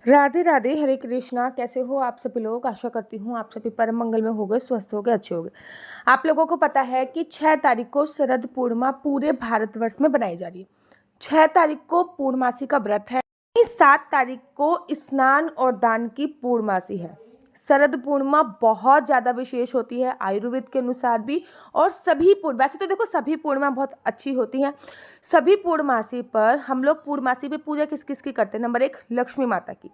राधे राधे, हरे कृष्णा। कैसे हो आप सभी लोग? आशा करती हूँ आप सभी परम मंगल में होंगे, स्वस्थ होंगे, अच्छे होंगे। आप लोगों को पता है कि 6 तारीख को शरद पूर्णिमा पूरे भारतवर्ष में बनाई जा रही है। 6 तारीख को पूर्णमासी का व्रत है। 7 तारीख को स्नान और दान की पूर्णमासी है। शरद पूर्णिमा बहुत ज़्यादा विशेष होती है आयुर्वेद के अनुसार भी। और सभी पूर्ण, वैसे तो देखो सभी पूर्णिमा बहुत अच्छी होती हैं। सभी पूर्णमासी पर हम लोग पूर्णमासी पे पूजा किस किस की करते हैं? नंबर 1, लक्ष्मी माता की।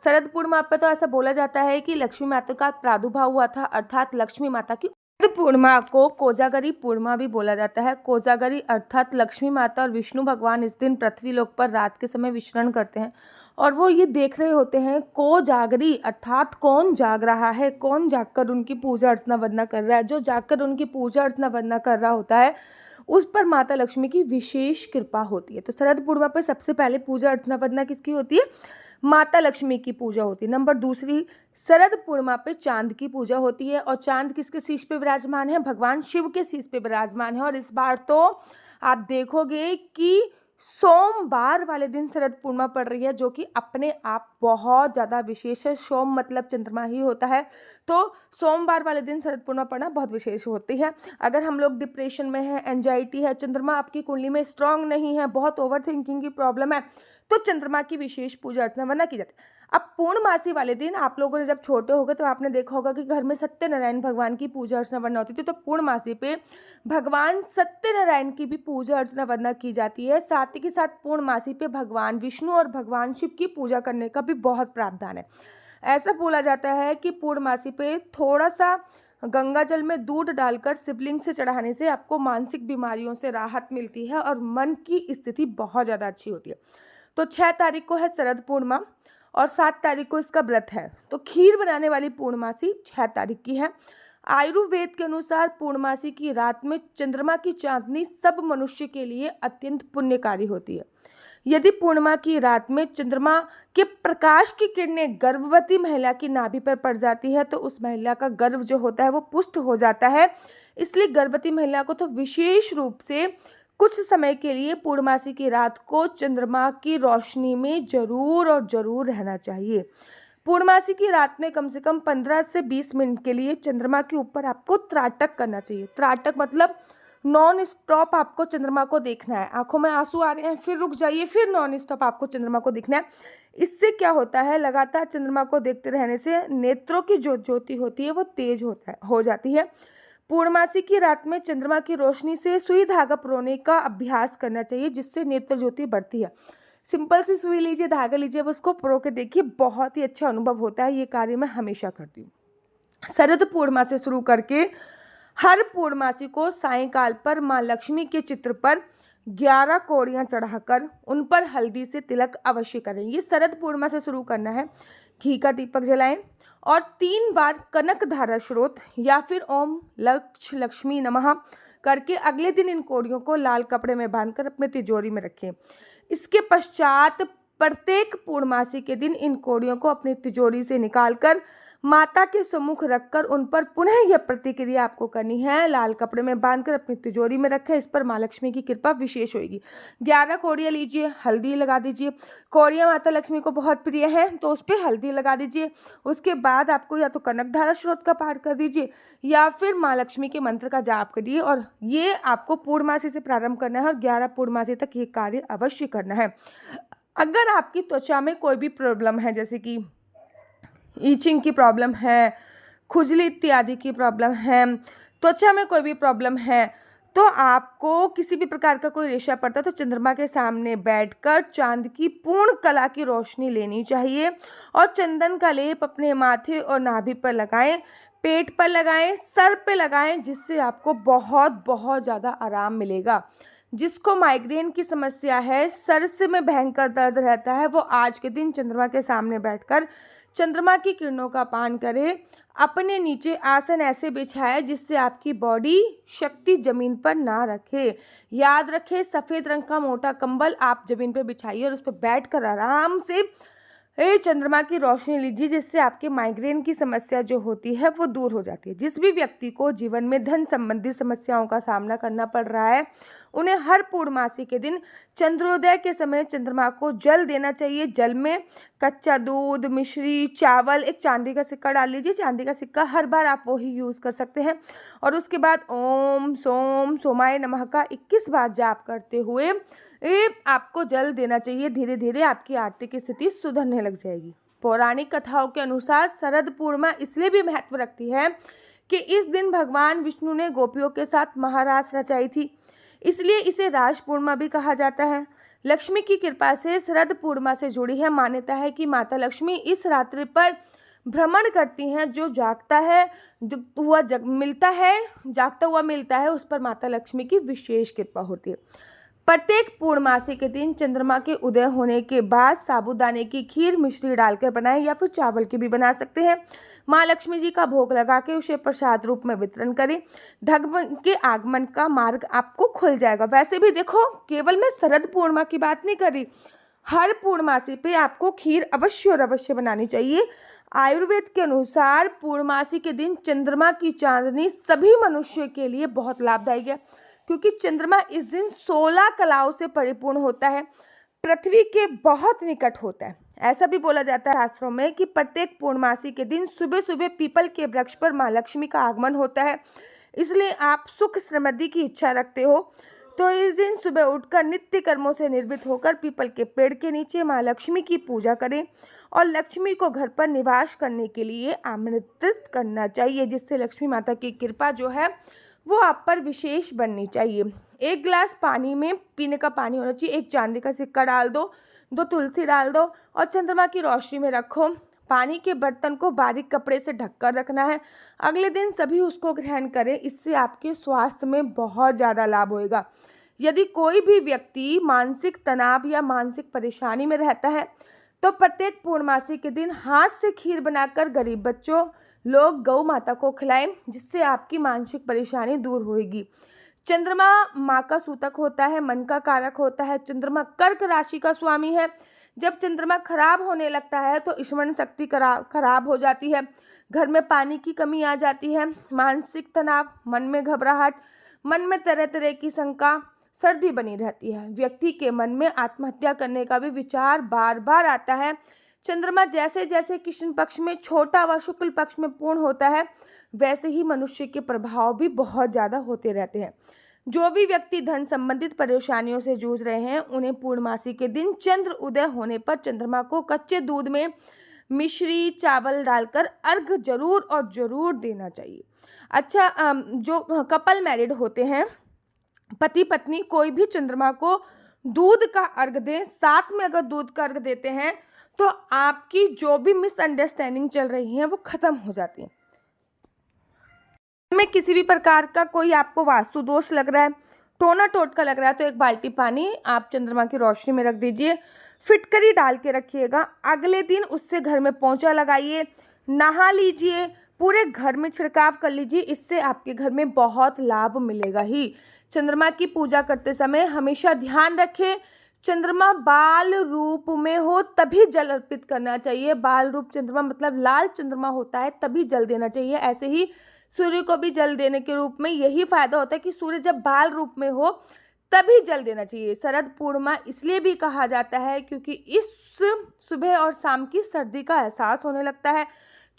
शरद पूर्णिमा पर तो ऐसा बोला जाता है कि लक्ष्मी माता का प्रादुर्भाव हुआ था, अर्थात लक्ष्मी माता की। शरद पूर्णिमा को कोजागरी पूर्णिमा भी बोला जाता है। कोजागरी अर्थात लक्ष्मी माता और विष्णु भगवान इस दिन पृथ्वी लोक पर रात के समय विचरण करते हैं और वो ये देख रहे होते हैं कोजागरी अर्थात कौन जाग रहा है, कौन जागकर उनकी पूजा अर्चना वंदना कर रहा है। जो जागकर उनकी पूजा अर्चना वंदना कर रहा होता है उस पर माता लक्ष्मी की विशेष कृपा होती है। तो शरद पूर्णिमा पर सबसे पहले पूजा अर्चना वंदना किसकी होती है? माता लक्ष्मी की पूजा होती है। नंबर दूसरी, शरद पूर्णिमा पे चांद की पूजा होती है। और चांद किसके शीश पे विराजमान है? भगवान शिव के शीश पे विराजमान है। और इस बार तो आप देखोगे कि सोमवार वाले दिन शरद पूर्णिमा पड़ रही है, जो कि अपने आप बहुत ज़्यादा विशेष है। सोम मतलब चंद्रमा ही होता है, तो सोमवार वाले दिन शरद पूर्णिमा पड़ना बहुत विशेष होती है। अगर हम लोग डिप्रेशन में हैं, एंजाइटी है, चंद्रमा आपकी कुंडली में स्ट्रांग नहीं है, बहुत ओवर थिंकिंग की प्रॉब्लम है, तो चंद्रमा की विशेष पूजा अर्चना वरना की जाती है। अब पूर्णमासी वाले दिन आप लोगों ने जब छोटे हो गए तो आपने देखा होगा कि घर में सत्यनारायण भगवान की पूजा अर्चना वरना होती थी। तो पूर्णमासी पे भगवान सत्यनारायण की भी पूजा अर्चना वंदना की जाती है। साथ ही के साथ पूर्णमासी पे भगवान विष्णु और भगवान शिव की पूजा करने का भी बहुत प्रावधान है। ऐसा बोला जाता है कि पूर्णमासी पे थोड़ा सा गंगा जल में दूध डालकर शिवलिंग से चढ़ाने से आपको मानसिक बीमारियों से राहत मिलती है और मन की स्थिति बहुत ज़्यादा अच्छी होती है। तो 6 तारीख को है शरद पूर्णिमा और 7 तारीख को इसका व्रत है। तो खीर बनाने वाली पूर्णमासी 6 तारीख की है। आयुर्वेद के अनुसार पूर्णमासी की रात में चंद्रमा की चांदनी सब मनुष्य के लिए अत्यंत पुण्यकारी होती है। यदि पूर्णिमा की रात में चंद्रमा के प्रकाश की किरणें गर्भवती महिला की नाभि पर पड़ जाती है तो उस महिला का गर्भ जो होता है वो पुष्ट हो जाता है। इसलिए गर्भवती महिला को तो विशेष रूप से कुछ समय के लिए पूर्णमासी की रात को चंद्रमा की रोशनी में जरूर और जरूर रहना चाहिए। पूर्णमासी की रात में कम से कम 15 से 20 मिनट के लिए चंद्रमा के ऊपर आपको त्राटक करना चाहिए। त्राटक मतलब नॉन स्टॉप आपको चंद्रमा को देखना है। आंखों में आंसू आ रहे हैं, फिर रुक जाइए, फिर नॉन स्टॉप आपको चंद्रमा को देखना है। इससे क्या होता है, लगातार चंद्रमा को देखते रहने से नेत्रों की जो ज्योति होती है वो तेज हो जाती है। पूर्णमासी की रात में चंद्रमा की रोशनी से सुई धागा परोने का अभ्यास करना चाहिए, जिससे नेत्र ज्योति बढ़ती है। सिंपल सी सुई लीजिए, धागा लीजिए, अब उसको परो के देखिए, बहुत ही अच्छा अनुभव होता है। ये कार्य मैं हमेशा करती हूँ। शरद पूर्णिमा से शुरू करके हर पूर्णमासी को सायंकाल पर माँ लक्ष्मी के चित्र पर 11 कौड़ियाँ चढ़ाकर उन पर हल्दी से तिलक अवश्य करें। ये शरद पूर्णिमा से शुरू करना है। घी का दीपक जलाएं और 3 बार कनक धारा स्रोत या फिर ओम लक्ष्य लक्ष्मी नमः करके अगले दिन इन कौड़ियों को लाल कपड़े में बांधकर अपने तिजोरी में रखें। इसके पश्चात प्रत्येक पूर्णमासी के दिन इन कौड़ियों को अपनी तिजोरी से निकालकर माता के सम्मुख रखकर उन पर पुनः यह प्रतिक्रिया आपको करनी है। लाल कपड़े में बांधकर अपनी तिजोरी में रखें। इस पर माँ लक्ष्मी की कृपा विशेष होगी। 11 कौड़ियाँ लीजिए, हल्दी लगा दीजिए। कौड़ियाँ माता लक्ष्मी को बहुत प्रिय हैं तो उस पर हल्दी लगा दीजिए। उसके बाद आपको या तो कनक धारा स्रोत का पाठ कर दीजिए या फिर माँ लक्ष्मी के मंत्र का जाप करिए। और ये आपको पूर्णमासी से प्रारंभ करना है और 11 पूर्णमासी तक ये कार्य अवश्य करना है। अगर आपकी त्वचा में कोई भी प्रॉब्लम है, जैसे कि ईचिंग की प्रॉब्लम है, खुजली इत्यादि की प्रॉब्लम है, त्वचा में कोई भी प्रॉब्लम है, तो आपको किसी भी प्रकार का कोई रेशा पड़ता है तो चंद्रमा के सामने बैठकर चांद की पूर्ण कला की रोशनी लेनी चाहिए और चंदन का लेप अपने माथे और नाभि पर लगाएं, पेट पर लगाएं, सर पे लगाएं, जिससे आपको बहुत बहुत ज़्यादा आराम मिलेगा। जिसको माइग्रेन की समस्या है, सर से में भयंकर दर्द रहता है, वो आज के दिन चंद्रमा के सामने बैठकर चंद्रमा की किरणों का पान करें। अपने नीचे आसन ऐसे बिछाए जिससे आपकी बॉडी शक्ति जमीन पर ना रखे। याद रखें, सफ़ेद रंग का मोटा कंबल आप जमीन पर बिछाइए और उस पर बैठकर आराम से चंद्रमा की रोशनी लीजिए, जिससे आपके माइग्रेन की समस्या जो होती है वो दूर हो जाती है। जिस भी व्यक्ति को जीवन में धन संबंधी समस्याओं का सामना करना पड़ रहा है उन्हें हर पूर्णमासी के दिन चंद्रोदय के समय चंद्रमा को जल देना चाहिए। जल में कच्चा दूध, मिश्री, चावल, एक चांदी का सिक्का डाल लीजिए। चांदी का सिक्का हर बार आप वही यूज़ कर सकते हैं। और उसके बाद ओम सोम सोमाय नमः का 21 बार जाप करते हुए आपको जल देना चाहिए। धीरे धीरे आपकी आर्थिक स्थिति सुधरने लग जाएगी। पौराणिक कथाओं के अनुसार शरद पूर्णिमा इसलिए भी महत्व रखती है कि इस दिन भगवान विष्णु ने गोपियों के साथ महारास रचाई थी, इसलिए इसे राज पूर्णिमा भी कहा जाता है। लक्ष्मी की कृपा से शरद पूर्णिमा से जुड़ी है मान्यता है कि माता लक्ष्मी इस रात्रि पर भ्रमण करती हैं। जो जागता हुआ मिलता है उस पर माता लक्ष्मी की विशेष कृपा होती है। प्रत्येक पूर्णमासी के दिन चंद्रमा के उदय होने के बाद साबूदाने की खीर मिश्री डालकर बनाएं या फिर चावल की भी बना सकते हैं। माँ लक्ष्मी जी का भोग लगा के उसे प्रसाद रूप में वितरण करें। धन के आगमन का मार्ग आपको खुल जाएगा। वैसे भी देखो, केवल मैं शरद पूर्णिमा की बात नहीं कर रही, हर पूर्णमासी पे आपको खीर अवश्य और अवश्य बनानी चाहिए। आयुर्वेद के अनुसार पूर्णमासी के दिन चंद्रमा की चांदनी सभी मनुष्य के लिए बहुत लाभदायक है, क्योंकि चंद्रमा इस दिन 16 कलाओं से परिपूर्ण होता है, पृथ्वी के बहुत निकट होता है। ऐसा भी बोला जाता है शास्त्रों में कि प्रत्येक पूर्णमासी के दिन सुबह सुबह पीपल के वृक्ष पर माँ लक्ष्मी का आगमन होता है। इसलिए आप सुख समृद्धि की इच्छा रखते हो तो इस दिन सुबह उठकर नित्य कर्मों से निर्वृत्त होकर पीपल के पेड़ के नीचे माँ लक्ष्मी की पूजा करें और लक्ष्मी को घर पर निवास करने के लिए आमंत्रित करना चाहिए, जिससे लक्ष्मी माता की कृपा जो है वो आप पर विशेष बननी चाहिए। 1 गिलास पानी में पीने का पानी होना चाहिए। 1 चांदी का सिक्का डाल दो, 2 तुलसी डाल दो और चंद्रमा की रोशनी में रखो। पानी के बर्तन को बारीक कपड़े से ढककर रखना है। अगले दिन सभी उसको ग्रहण करें। इससे आपके स्वास्थ्य में बहुत ज़्यादा लाभ होएगा। यदि कोई भी व्यक्ति मानसिक तनाव या मानसिक परेशानी में रहता है तो प्रत्येक पूर्णमासी के दिन हाथ से खीर बनाकर गरीब बच्चों, लोग, गौ माता को खिलाएं, जिससे आपकी मानसिक परेशानी दूर होगी। चंद्रमा माँ का सूतक होता है, मन का कारक होता है। चंद्रमा कर्क राशि का स्वामी है। जब चंद्रमा खराब होने लगता है तो स्मरण शक्ति खराब हो जाती है, घर में पानी की कमी आ जाती है, मानसिक तनाव, मन में घबराहट, मन में तरह तरह की शंका, सर्दी बनी रहती है। व्यक्ति के मन में आत्महत्या करने का भी विचार बार बार आता है। चंद्रमा जैसे जैसे कृष्ण पक्ष में छोटा व शुक्ल पक्ष में पूर्ण होता है, वैसे ही मनुष्य के प्रभाव भी बहुत ज़्यादा होते रहते हैं। जो भी व्यक्ति धन संबंधित परेशानियों से जूझ रहे हैं, उन्हें पूर्णमासी के दिन चंद्र उदय होने पर चंद्रमा को कच्चे दूध में मिश्री, चावल डालकर अर्घ जरूर और जरूर देना चाहिए। अच्छा, जो कपल मैरिड होते हैं, पति पत्नी, कोई भी चंद्रमा को दूध का अर्घ दें। साथ में अगर दूध का अर्घ देते हैं तो आपकी जो भी मिसअंडरस्टैंडिंग चल रही है वो खत्म हो जाती है। में किसी भी प्रकार का कोई आपको वास्तु दोष लग रहा है, टोना टोटका लग रहा है, तो 1 बाल्टी पानी आप चंद्रमा की रोशनी में रख दीजिए। फिटकरी डाल के रखिएगा। अगले दिन उससे घर में पोंछा लगाइए, नहा लीजिए, पूरे घर में छिड़काव कर लीजिए। इससे आपके घर में बहुत लाभ मिलेगा ही। चंद्रमा की पूजा करते समय हमेशा ध्यान रखें, चंद्रमा बाल रूप में हो तभी जल अर्पित करना चाहिए। बाल रूप चंद्रमा मतलब लाल चंद्रमा होता है तभी जल देना चाहिए। ऐसे ही सूर्य को भी जल देने के रूप में यही फायदा होता है कि सूर्य जब बाल रूप में हो तभी जल देना चाहिए। शरद पूर्णिमा इसलिए भी कहा जाता है क्योंकि इस सुबह और शाम की सर्दी का एहसास होने लगता है।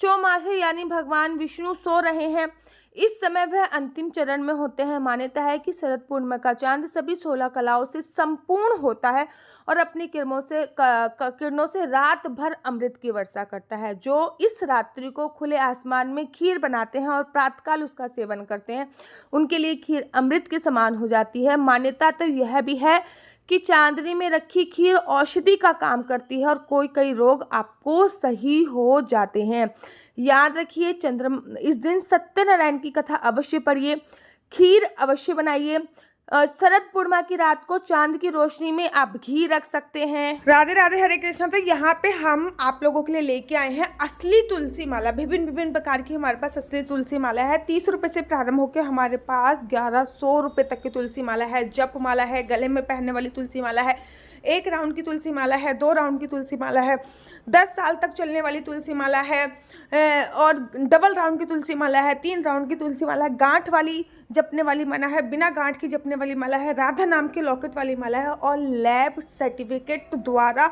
चौमासे यानी भगवान विष्णु सो रहे हैं, इस समय वह अंतिम चरण में होते हैं। मान्यता है कि शरद पूर्णिमा का चांद सभी 16 कलाओं से संपूर्ण होता है और अपनी किरणों से रात भर अमृत की वर्षा करता है। जो इस रात्रि को खुले आसमान में खीर बनाते हैं और प्रातःकाल उसका सेवन करते हैं, उनके लिए खीर अमृत के समान हो जाती है। मान्यता तो यह भी है कि चांदनी में रखी खीर औषधि का काम करती है और कई रोग आपको सही हो जाते हैं। याद रखिए, इस दिन सत्यनारायण की कथा अवश्य पढ़िए, खीर अवश्य बनाइए। शरद पूर्णिमा की रात को चांद की रोशनी में आप घी रख सकते हैं। राधे राधे, हरे कृष्ण। तो यहाँ पे हम आप लोगों के लिए लेके आए हैं असली तुलसी माला। विभिन्न प्रकार की हमारे पास असली तुलसी माला है। 30 रुपये से प्रारंभ होकर हमारे पास 1100 रुपये तक की तुलसी माला है। जप माला है, गले में पहनने वाली तुलसी माला है, 1 राउंड की तुलसी माला है, 2 राउंड की तुलसी माला है, 10 साल तक चलने वाली तुलसी माला है और डबल राउंड की तुलसी माला है, 3 राउंड की तुलसी माला है, गांठ वाली जपने वाली माला है, बिना गांठ की जपने वाली माला है, राधा नाम के लॉकेट वाली माला है और लैब सर्टिफिकेट द्वारा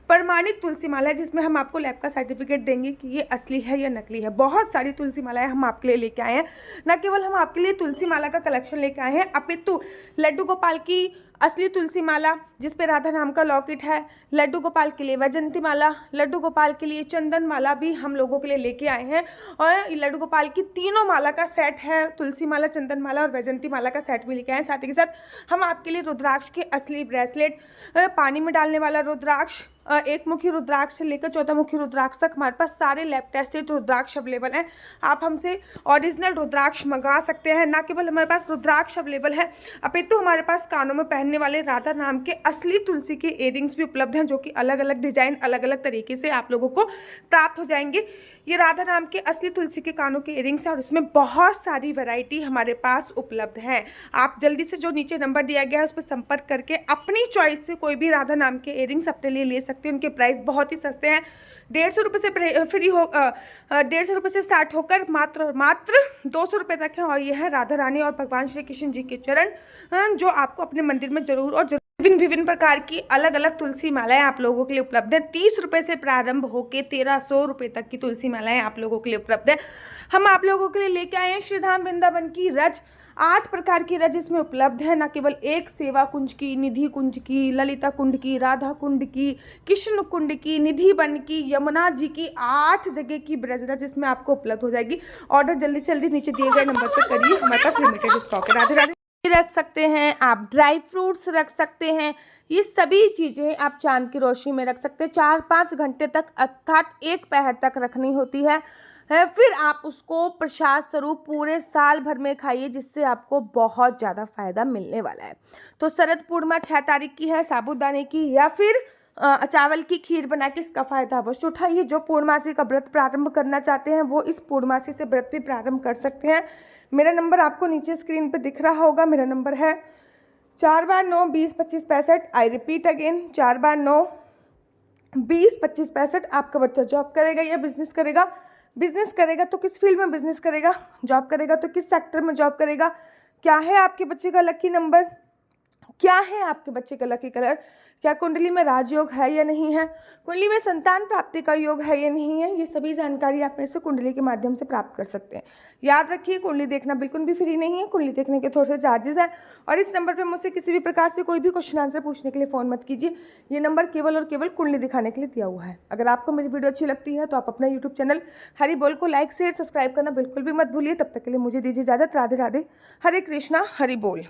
प्रमाणित तुलसी माला है, जिसमें हम आपको लैब का सर्टिफिकेट देंगे कि ये असली है या नकली है। बहुत सारी तुलसी मालाएं हम आपके लिए लेके आए हैं। न केवल हम आपके लिए तुलसी माला का कलेक्शन लेके आए हैं, अपितु लड्डू गोपाल की असली तुलसी माला जिस पे राधा नाम का लॉकेट है, लड्डू गोपाल के लिए वैजंती माला, लड्डू गोपाल के लिए चंदन माला भी हम लोगों के लिए लेके आए हैं। और लड्डू गोपाल की तीनों माला का सेट है, तुलसी माला, चंदन माला और वैजंती माला का सेट भी लेके आए हैं। साथ ही के साथ हम आपके लिए रुद्राक्ष के असली ब्रेसलेट, पानी में डालने वाला रुद्राक्ष, एक मुखी रुद्राक्ष से लेकर 14 मुखी रुद्राक्ष तक हमारे पास सारे लैब टेस्टेड रुद्राक्ष अवेलेबल हैं। आप हमसे ओरिजिनल रुद्राक्ष मंगा सकते हैं। ना केवल हमारे पास रुद्राक्ष अवेलेबल है, अपितु हमारे पास कानों में पहनने वाले राधा नाम के असली तुलसी के इयरिंग्स भी उपलब्ध हैं, जो कि अलग अलग डिजाइन, अलग अलग तरीके से आप लोगों को प्राप्त हो जाएंगे। ये राधा नाम के असली तुलसी के कानों के इयरिंग्स हैं और इसमें बहुत सारी वैरायटी हमारे पास उपलब्ध है। आप जल्दी से जो नीचे नंबर दिया गया है उस पर संपर्क करके अपनी चॉइस से कोई भी राधा नाम के इयरिंग्स अपने लिए ले सकते हैं। उनके प्राइस बहुत ही सस्ते हैं, 150 रुपये से फ्री हो 150 रुपये से स्टार्ट होकर मात्र 200 रुपये तक है। और ये है राधा रानी और भगवान श्री कृष्ण जी के चरण, जो आपको अपने मंदिर में जरूर और विभिन्न प्रकार की अलग अलग तुलसी मालाएं आप लोगों के लिए उपलब्ध है। 30 रुपये से प्रारंभ होकर 1300 रुपये तक की तुलसी मालाएं आप लोगों के लिए उपलब्ध है। हम आप लोगों के लिए लेके आए हैं श्रीधाम वृंदावन की रज, 8 प्रकार की रज इसमें उपलब्ध है। न केवल एक सेवा कुंज की, निधि कुंज की, ललिता कुंड की, राधा कुंड की, कृष्ण कुंड की, निधि वन की, यमुना जी की, 8 जगह की ब्रज रज इसमें आपको उपलब्ध हो जाएगी। ऑर्डर जल्दी से जल्दी नीचे दिए गए नंबर पर करिए, हमारे पास लिमिटेड स्टॉक है। राधे राधे रख सकते हैं आप, ड्राई फ्रूट्स रख सकते हैं, ये सभी चीज़ें आप चांद की रोशनी में रख सकते हैं। 4-5 घंटे तक अर्थात 1 पहर तक रखनी होती है। फिर आप उसको प्रसाद स्वरूप पूरे साल भर में खाइए, जिससे आपको बहुत ज़्यादा फायदा मिलने वाला है। तो शरद पूर्णिमा 6 तारीख की है, साबूदाने की या फिर चावल की खीर बना के इसका फायदा अवश्य उठाइए। जो पूर्णमासी का व्रत प्रारंभ करना चाहते हैं वो इस पूर्णमासी से व्रत भी प्रारंभ कर सकते हैं। मेरा नंबर आपको नीचे स्क्रीन पे दिख रहा होगा। मेरा नंबर है 4 बार 9 20 25 65। आई रिपीट अगेन, 4 बार 9 20 25 65। आपका बच्चा जॉब करेगा या बिजनेस करेगा? बिजनेस करेगा तो किस फील्ड में बिजनेस करेगा? जॉब करेगा तो किस सेक्टर में जॉब करेगा? क्या है आपके बच्चे का लकी नंबर? क्या है आपके बच्चे का लकी कलर? क्या कुंडली में राजयोग है या नहीं है? कुंडली में संतान प्राप्ति का योग है या नहीं है? ये सभी जानकारी आप मेरे से कुंडली के माध्यम से प्राप्त कर सकते हैं। याद रखिए, कुंडली देखना बिल्कुल भी फ्री नहीं है, कुंडली देखने के थोड़े से चार्जेस हैं। और इस नंबर पे मुझसे किसी भी प्रकार से कोई भी क्वेश्चन आंसर पूछने के लिए फ़ोन मत कीजिए। ये नंबर केवल और केवल कुंडली दिखाने के लिए दिया हुआ है। अगर आपको मेरी वीडियो अच्छी लगती है तो आप अपना यूट्यूब चैनल हरि बोल को लाइक शेयर सब्सक्राइब करना बिल्कुल भी मत भूलिए। तब तक के लिए मुझे दीजिए इजाज़त। राधे राधे, हरे कृष्णा, हरि बोल।